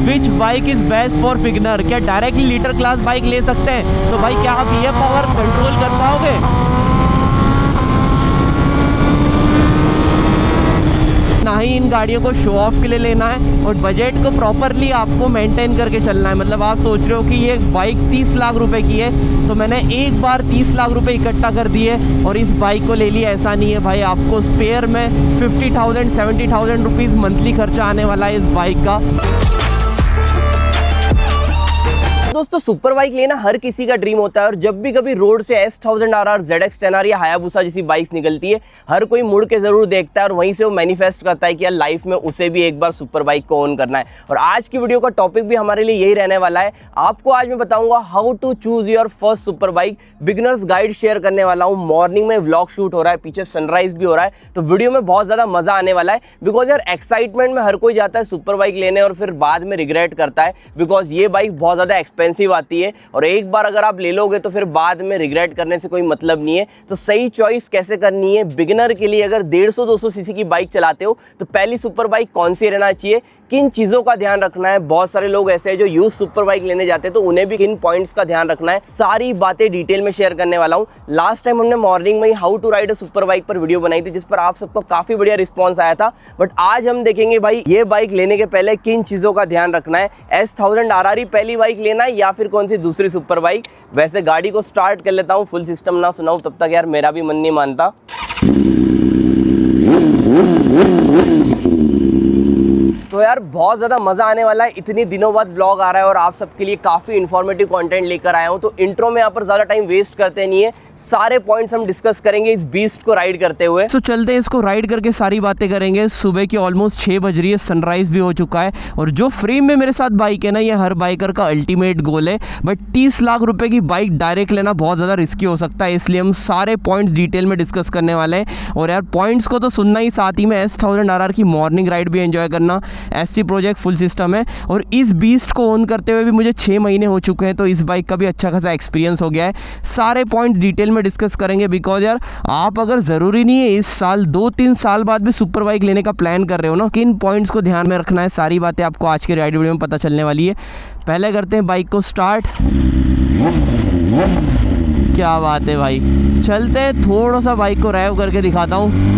Which bike is best for beginner. क्या directly litre class bike ले सकते हैं? तो भाई क्या आप ये पावर कंट्रोल कर पाओगे? ना ही इन गाड़ियों को शो ऑफ के लिए लेना है और बजट को प्रॉपरली आपको मेंटेन करके चलना है। मतलब आप सोच रहे हो कि ये बाइक 30 लाख रुपए की है तो मैंने एक बार 30 लाख रुपए इकट्ठा कर दिए और इस बाइक को ले लिया, ऐसा नहीं है भाई। आपको स्पेयर में 50,000 70,000 रुपीज़ मंथली खर्चा आने वाला है इस बाइक का। दोस्तों सुपर बाइक लेना हर किसी का ड्रीम होता है और जब भी कभी रोड से S1000RR, ZX10R या हायाबुसा जैसी बाइक निकलती है हर कोई मुड़ के जरूर देखता है और वहीं से वो मैनिफेस्ट करता है कि यार लाइफ में उसे भी एक बार सुपर बाइक को ओन करना है। और आज की वीडियो का टॉपिक भी हमारे लिए यही रहने वाला है। आपको आज मैं बताऊंगा how to choose your first super bike. Beginners guide share करने वाला हूँ। मॉर्निंग में व्लॉग शूट हो रहा है, पीछे सनराइज भी हो रहा है, तो वीडियो में बहुत ज्यादा मजा आने वाला है। बिकॉज यार एक्साइटमेंट में हर कोई जाता है सुपर बाइक लेने और फिर बाद में रिग्रेट करता है बिकॉज ये बाइक बहुत ज्यादा एक्सपेंसिव आती है और एक बार अगर आप ले लोगे तो फिर बाद में रिग्रेट करने से कोई मतलब नहीं है। तो सही चॉइस कैसे करनी है बिगिनर के लिए? अगर 150-200 सीसी की बाइक चलाते हो तो पहली सुपर बाइक कौन सी रहना चाहिए, किन चीज़ों का ध्यान रखना है। बहुत सारे लोग ऐसे हैं जो यूज सुपर बाइक लेने जाते हैं तो उन्हें भी किन पॉइंट्स का ध्यान रखना है, सारी बातें डिटेल में शेयर करने वाला हूँ। लास्ट टाइम हमने मॉर्निंग में ही how to ride a super bike पर वीडियो बनाई थी जिस पर आप सबको काफी बढ़िया रिस्पॉन्स आया था। बट आज हम देखेंगे भाई ये बाइक लेने के पहले किन चीज़ों का ध्यान रखना है। S1000RR ही पहली बाइक लेना है या फिर कौन सी दूसरी सुपर बाइक। वैसे गाड़ी को स्टार्ट कर लेता हूँ, फुल सिस्टम ना सुनाऊँ तब तक यार मेरा भी मन नहीं मानता। तो यार बहुत ज़्यादा मज़ा आने वाला है। इतनी दिनों बाद व्लॉग आ रहा है और आप सबके लिए काफ़ी इन्फॉर्मेटिव कंटेंट लेकर आया हूँ। तो इंट्रो में यहाँ पर ज़्यादा टाइम वेस्ट करते नहीं है, सारे पॉइंट्स हम डिस्कस करेंगे इस बीस्ट को राइड करते हुए। तो चलते हैं, इसको राइड करके सारी बातें करेंगे। सुबह की ऑलमोस्ट 6 बज रही है, सनराइज भी हो चुका है और जो फ्रेम में मेरे साथ बाइक है ना, ये हर बाइकर का अल्टीमेट गोल है। बट 30 लाख रुपए की बाइक डायरेक्ट लेना बहुत ज़्यादा रिस्की हो सकता है, इसलिए हम सारे पॉइंट्स डिटेल में डिस्कस करने वाले हैं। और यार पॉइंट्स को तो सुनना ही, साथ ही में S1000RR की मॉर्निंग राइड भी एंजॉय करना। ST प्रोजेक्ट फुल सिस्टम है और इस बीस्ट को ओन करते हुए भी मुझे 6 महीने हो चुके हैं तो इस बाइक का भी अच्छा खासा एक्सपीरियंस हो गया है। सारे पॉइंट डिटेल में डिस्कस करेंगे बिकॉज यार आप अगर ज़रूरी नहीं है इस साल 2-3 साल बाद भी सुपर बाइक लेने का प्लान कर रहे हो ना, किन पॉइंट्स को ध्यान में रखना है, सारी बातें आपको आज के राइड वीडियो में पता चलने वाली है। पहले करते हैं बाइक को स्टार्ट। क्या बात है भाई, चलते हैं, थोड़ा सा बाइक को ड्राइव करके दिखाता हूँ।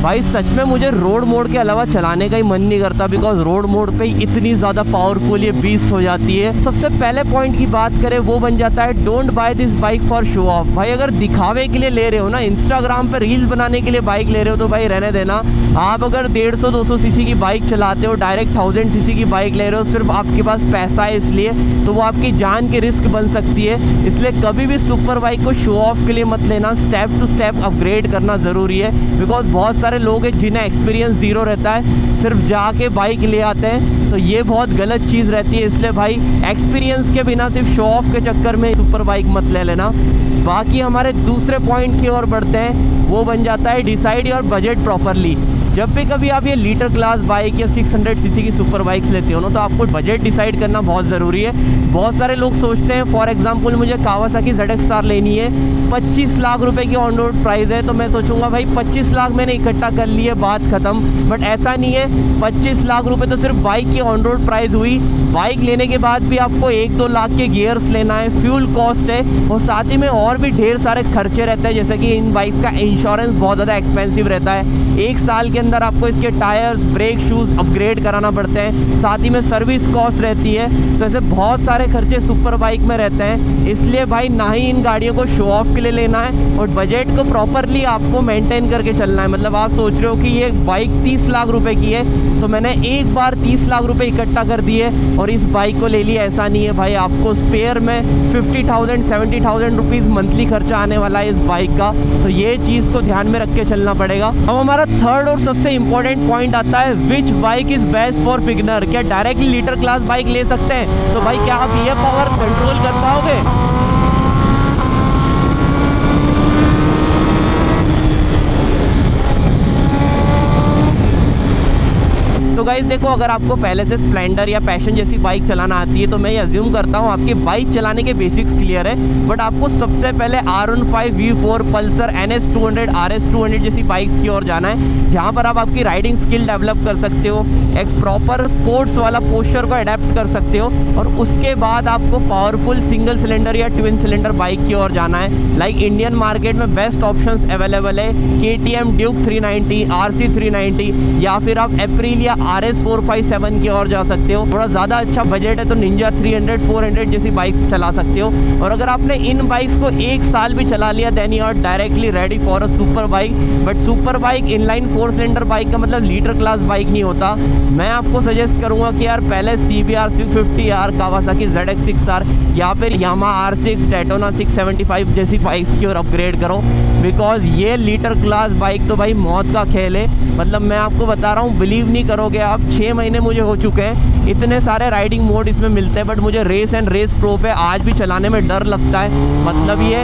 भाई सच में मुझे रोड मोड के अलावा चलाने का ही मन नहीं करता बिकॉज रोड मोड पे इतनी ज़्यादा पावरफुल ये बीस्ट हो जाती है। सबसे पहले पॉइंट की बात करें वो बन जाता है don't by this bike for show off. भाई अगर दिखावे के लिए ले रहे हो ना, इंस्टाग्राम पे रील्स बनाने के लिए बाइक ले रहे हो तो भाई रहने देना। आप अगर 150-200 सीसी की बाइक चलाते हो, डायरेक्ट 1000 सीसी की बाइक ले रहे हो, सिर्फ आपके पास पैसा है इसलिए, तो वो आपकी जान की रिस्क बन सकती है। इसलिए कभी भी सुपर बाइक को शो ऑफ के लिए मत लेना, स्टेप टू स्टेप अपग्रेड करना ज़रूरी है। बिकॉज बहुत सारे लोग हैं जिन्हें एक्सपीरियंस ज़ीरो रहता है, सिर्फ जाके बाइक ले आते हैं, तो ये बहुत गलत चीज़ रहती है। इसलिए भाई एक्सपीरियंस के बिना सिर्फ शो ऑफ के चक्कर में सुपर बाइक मत ले लेना। बाकी हमारे दूसरे पॉइंट की ओर बढ़ते हैं, वो बन जाता है डिसाइड योर बजट प्रॉपरली। जब भी कभी आप ये लीटर क्लास बाइक या 600 सीसी की सुपर बाइक्स लेते हो ना, तो आपको बजट डिसाइड करना बहुत ज़रूरी है। बहुत सारे लोग सोचते हैं फॉर एग्जांपल मुझे कावासाकी ZX-R लेनी है, 25 लाख रुपए की ऑन रोड प्राइस है, तो मैं सोचूंगा भाई 25 लाख मैंने इकट्ठा कर लिए, बात खत्म। बट ऐसा नहीं है, 25 लाख रुपए तो सिर्फ बाइक की ऑन रोड प्राइस हुई। बाइक लेने के बाद भी आपको 1-2 लाख के गियर्स लेना है, फ्यूल कॉस्ट है और साथ ही में और भी ढेर सारे खर्चे रहते हैं। जैसे कि इन बाइक्स का इंश्योरेंस बहुत ज़्यादा एक्सपेंसिव रहता है, 1 साल के अंदर आपको इसके टायर्स, ब्रेक शूज़ अपग्रेड कराना पड़ते हैं, साथ ही में सर्विस कॉस्ट रहती है। तो ऐसे बहुत सारे खर्चे सुपर बाइक में रहते हैं। इसलिए भाई ना ही इन गाड़ियों को शो ऑफ के लिए लेना है और बजट को प्रॉपरली आपको मेंटेन करके चलना है। मतलब आप सोच रहे हो कि ये बाइक 30 लाख रुपए की है तो मैंने एक बार 30 लाख रुपए इकट्ठा कर दिए और इस बाइक को ले लिया, ऐसा नहीं है भाई। आपको स्पेयर में 50,000 70,000 रुपीज़ मंथली खर्चा आने वाला है इस बाइक का, तो ये चीज़ को ध्यान में रख के चलना पड़ेगा। अब हमारा थर्ड और सबसे इंपॉर्टेंट पॉइंट आता है which bike is best for beginner. क्या डायरेक्टली लीटर क्लास बाइक ले सकते हैं? तो भाई क्या आप ये पावर कंट्रोल कर पाओगे? तो गाइस देखो, अगर आपको पहले से स्प्लेंडर या पैशन जैसी बाइक चलाना आती है तो मैं ये अज्यूम करता हूँ आपकी बाइक चलाने के बेसिक्स क्लियर है। बट आपको सबसे पहले R15 V4 Pulsar NS200 RS200 जैसी बाइक्स की ओर जाना है, जहाँ पर आप आपकी राइडिंग स्किल डेवलप कर सकते हो, एक प्रॉपर स्पोर्ट्स वाला पोस्चर को अडेप्ट कर सकते हो, और उसके बाद आपको पावरफुल सिंगल सिलेंडर या ट्विन सिलेंडर बाइक की ओर जाना है। लाइक इंडियन मार्केट में बेस्ट ऑप्शंस अवेलेबल है KTM ड्यूक 390, RC 390, या फिर आप एप्रिलिया RS 457 की ओर जा सकते हो। थोड़ा ज़्यादा अच्छा बजट है तो निंजा 300 400 जैसी बाइक्स चला सकते हो। और अगर आपने इन बाइक्स को एक साल भी चला लिया then you are directly ready for a super bike. But super bike inline 4 cylinder bike का मतलब लीटर क्लास बाइक नहीं होता। मैं आपको सजेस्ट करूंगा कि यार पहले CBR 650R, कावासाकी ZX6R या फिर यामाहा R6, डेटोना 675 जैसी बाइक्स की ओर अपग्रेड करो, बिकॉज ये लीटर क्लास बाइक तो भाई मौत का खेल है। मतलब मैं आपको बता रहा हूँ, बिलीव नहीं करोगे आप, 6 महीने मुझे हो चुके हैं, इतने सारे राइडिंग मोड इसमें मिलते हैं, बट मुझे रेस एंड रेस प्रो पे आज भी चलाने में डर लगता है। मतलब ये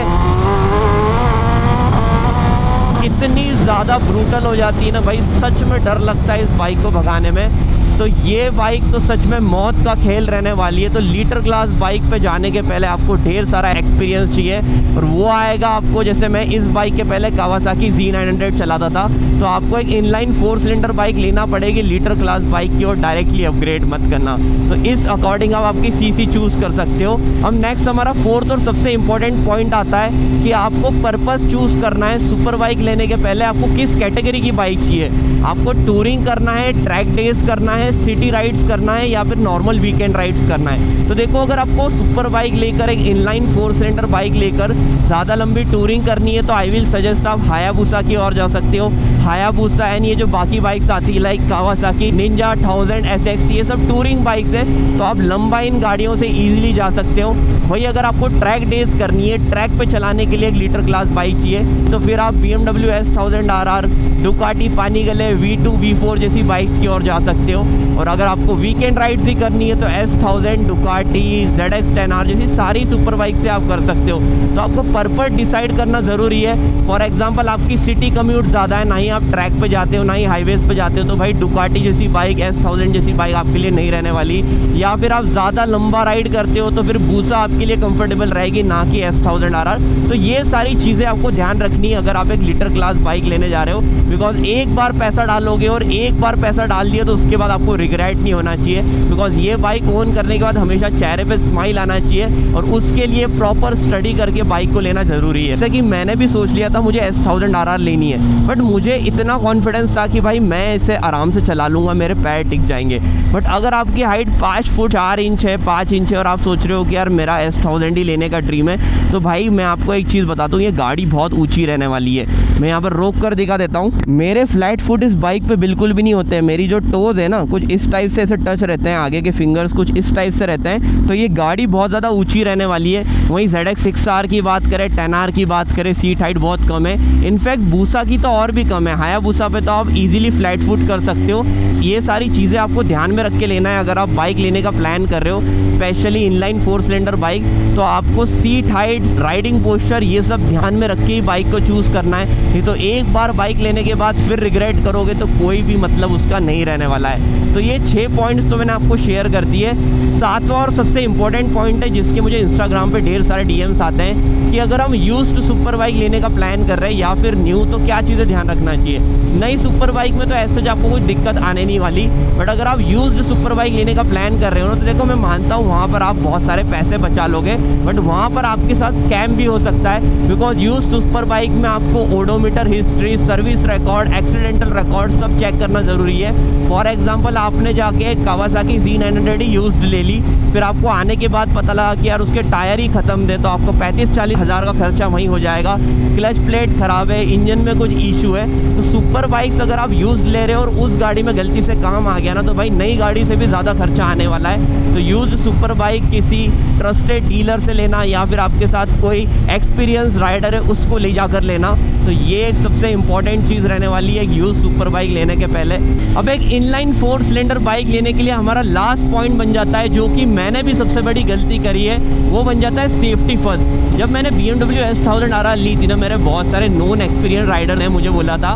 इतनी ज़्यादा ब्रूटल हो जाती है ना भाई, सच में डर लगता है इस बाइक को भगाने में। तो ये बाइक तो सच में मौत का खेल रहने वाली है। तो लीटर क्लास बाइक पे जाने के पहले आपको ढेर सारा एक्सपीरियंस चाहिए, और वो आएगा आपको, जैसे मैं इस बाइक के पहले कावासाकी Z900 चलाता था, तो आपको एक इनलाइन 4 सिलेंडर बाइक लेना पड़ेगी लीटर क्लास बाइक की, और डायरेक्टली अपग्रेड मत करना। तो इस अकॉर्डिंग आप आपकी CC चूज़ कर सकते हो। अब नेक्स्ट हमारा 4th और सबसे इंपॉर्टेंट पॉइंट आता है कि आपको पर्पस चूज़ करना है। सुपर बाइक लेने के पहले आपको किस कैटेगरी की बाइक चाहिए, आपको टूरिंग करना है, ट्रैक डेज करना है, सिटी राइड्स करना है, या फिर नॉर्मल वीकेंड राइड्स करना है। तो देखो, अगर आपको सुपर बाइक लेकर एक इनलाइन 4 सिलेंडर बाइक लेकर ज़्यादा लंबी टूरिंग करनी है तो आई विल सजेस्ट आप हायाबुसा की ओर जा सकते हो। हायाबुसा एंड ये जो बाकी बाइक्स आती है लाइक कावासाकी निंजा 1000 SX, ये सब टूरिंग बाइक्स है, तो आप लंबा इन गाड़ियों से ईजिली जा सकते हो। वही अगर आपको ट्रैक डेज करनी है, ट्रैक पे चलाने के लिए एक लीटर क्लास बाइक चाहिए, तो फिर आप BMW S1000 RR, Ducati पानीगले V2 V4 जैसी बाइक्स की ओर जा सकते हो। और अगर आपको वीकेंड राइड्स ही करनी है तो S1000, डुकाटी, ZX10R जैसी सारी सुपर बाइक से आप कर सकते हो। तो आपको पर्पस डिसाइड करना ज़रूरी है। फॉर एग्जांपल आपकी सिटी कम्यूट ज़्यादा है, ना ही आप ट्रैक पे जाते हो ना ही हाईवेज पे जाते हो, तो भाई डुकाटी जैसी बाइक, S1000 जैसी बाइक आपके लिए नहीं रहने वाली। या फिर आप ज़्यादा लंबा राइड करते हो तो फिर बूसा आपके लिए कंफर्टेबल रहेगी, ना कि S1000 RR। तो ये सारी चीज़ें आपको ध्यान रखनी है अगर आप एक लीटर क्लास बाइक लेने जा रहे हो, बिकॉज एक बार पैसा डालोगे और एक बार पैसा डाल दिया तो उसके बाद आपको रिग्रेट नहीं होना चाहिए। बिकॉज ये बाइक ओन करने के बाद हमेशा चेहरे पे स्माइल आना चाहिए, और उसके लिए प्रॉपर स्टडी करके बाइक को लेना ज़रूरी है। जैसे कि मैंने भी सोच लिया था मुझे S1000 RR लेनी है, बट मुझे इतना कॉन्फिडेंस था कि भाई मैं इसे आराम से चला लूँगा, मेरे पैर टिक जाएंगे। बट अगर आपकी हाइट 5 फुट 4 इंच है, 5 इंच है, और आप सोच रहे हो कि यार मेरा S1000 ही लेने का ड्रीम है, तो भाई मैं आपको एक चीज़ बता दूँ, ये गाड़ी बहुत ऊँची रहने वाली है। मैं यहाँ पर रोक कर दिखा देता हूँ, मेरे फ्लैट फुट इस बाइक पे बिल्कुल भी नहीं होते हैं। मेरी जो टोज है ना, कुछ इस टाइप से ऐसे टच रहते हैं, आगे के फिंगर्स कुछ इस टाइप से रहते हैं। तो ये गाड़ी बहुत ज़्यादा ऊंची रहने वाली है। वहीं ZX6R की बात करें, 10R की बात करें, सीट हाइट बहुत कम है। इनफैक्ट बूसा की तो और भी कम है। हायाबुसा पे तो आप इजीली फ्लैट फुट कर सकते हो। ये सारी चीज़ें आपको ध्यान में रख के लेना है अगर आप बाइक लेने का प्लान कर रहे हो, स्पेशली इनलाइन 4 सिलेंडर बाइक। तो आपको सीट हाइट, राइडिंग पोस्चर, ये सब ध्यान में रख के ही बाइक को चूज़ करना है। नहीं तो एक बार बाइक लेने के बाद फिर रिग्रेट करोगे तो कोई भी मतलब उसका नहीं रहने वाला है। तो ये 6 पॉइंट्स तो मैंने आपको शेयर कर दिए। 7वां और सबसे इंपॉर्टेंट पॉइंट है जिसके मुझे इंस्टाग्राम पे ढेर सारे DMs आते हैं कि अगर हम यूज्ड सुपर बाइक लेने का प्लान कर रहे हैं या फिर न्यू, तो क्या चीज़ें ध्यान रखना चाहिए। नई सुपर बाइक में तो ऐसे आपको कोई दिक्कत आने नहीं वाली, बट अगर आप यूज्ड सुपर बाइक लेने का प्लान कर रहे हो ना, तो देखो मैं मानता हूँ वहाँ पर आप बहुत सारे पैसे बचा लोगे, बट वहाँ पर आपके साथ स्कैम भी हो सकता है। बिकॉज यूज्ड सुपर बाइक में आपको odometer history, service record, accidental record सब चेक करना ज़रूरी है। फॉर एग्जाम्पल आपने जाके कावासाकी Z900 यूज्ड ले ली, फिर आपको आने के बाद पता लगा कि यार उसके टायर ही ख़त्म थे, तो आपको 35-40 हज़ार का खर्चा वहीं हो जाएगा। क्लच प्लेट ख़राब है, इंजन में कुछ इशू है। तो सुपर बाइक्स अगर आप यूज्ड ले रहे हो और उस गाड़ी में गलती से काम आ गया ना, तो भाई नई गाड़ी से भी ज़्यादा खर्चा आने वाला है। तो यूज्ड सुपर बाइक किसी ट्रस्टेड डीलर से लेना, या फिर आपके साथ कोई एक्सपीरियंस राइडर है उसको ले जाकर लेना। तो ये एक सबसे इंपॉर्टेंट चीज़ रहने वाली है यूज सुपर बाइक लेने के पहले। अब एक इनलाइन 4 सिलेंडर बाइक लेने के लिए हमारा लास्ट पॉइंट बन जाता है, जो कि मैंने भी सबसे बड़ी गलती करी है, वो बन जाता है सेफ्टी फर्स्ट। जब मैंने BMW S1000 RR ली थी ना, मेरे बहुत सारे नॉन एक्सपीरियंस राइडर ने मुझे बोला था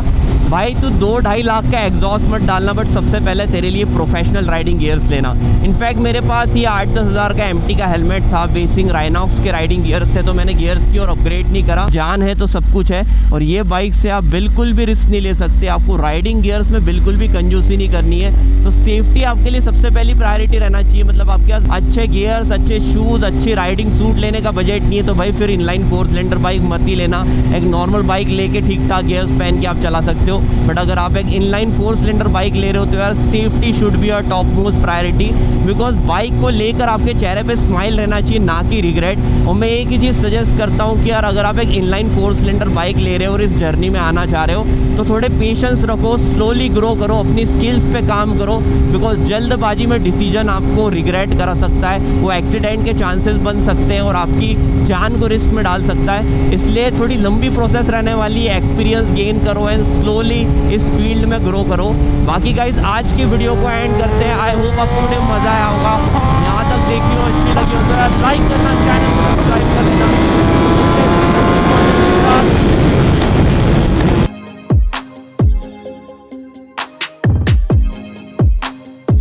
भाई तू 2-2.5 लाख का एग्जॉस्ट मत डालना, बट सबसे पहले तेरे लिए प्रोफेशनल राइडिंग गियर्स लेना। इनफैक्ट मेरे पास ये 8-10 हज़ार का एमटी का हेलमेट था, बेसिंग राइनॉक्स के राइडिंग गियर्स थे, तो मैंने गियर्स की और अपग्रेड नहीं करा। जान है तो सब कुछ है, और ये बाइक से आप बिल्कुल भी रिस्क नहीं ले सकते। आपको राइडिंग गियर्स में बिल्कुल भी कंजूसी नहीं करनी है। तो सेफ्टी आपके लिए सबसे पहली प्रायोरिटी रहना चाहिए। मतलब आपके पास अच्छे गियर्स, अच्छे शूज़, अच्छी राइडिंग सूट लेने का बजट नहीं है तो भाई फिर इनलाइन 4 सिलेंडर बाइक मत ही लेना। एक नॉर्मल बाइक लेके ठीक ठाक गियर्स पहन के आप चला सकते हो, बट अगर आप एक इनलाइन 4 सिलेंडर बाइक ले रहे हो तो यार safety should be your top most priority. Because bike को लेकर आपके चेहरे पे स्माइल रहना चाहिए, ना कि रिग्रेट। और मैं एक ही चीज़ सजेस्ट करता हूँ कि यार अगर आप एक इनलाइन 4 सिलेंडर बाइक ले रहे हो और इस जर्नी में आना चाह रहे हो तो थोड़े पेशेंस रखो, स्लोली ग्रो करो, अपनी स्किल्स पे काम करो। बिकॉज जल्दबाजी में डिसीजन आपको रिग्रेट करा सकता है, वो एक्सीडेंट के चांसेस बन सकते हैं और आपकी जान को रिस्क में डाल सकता है। इसलिए थोड़ी लंबी प्रोसेस रहने वाली है, एक्सपीरियंस गेन करो एंड स्लोली इस फील्ड में ग्रो करो। बाकी गाइज आज की वीडियो को एंड करते हैं। आई होप आपको वीडियो में मज़ा आया होगा। यहाँ तक देखी हो, अच्छी लगी हो तो यार लाइक करना, चैनल को सब्सक्राइब कर देना।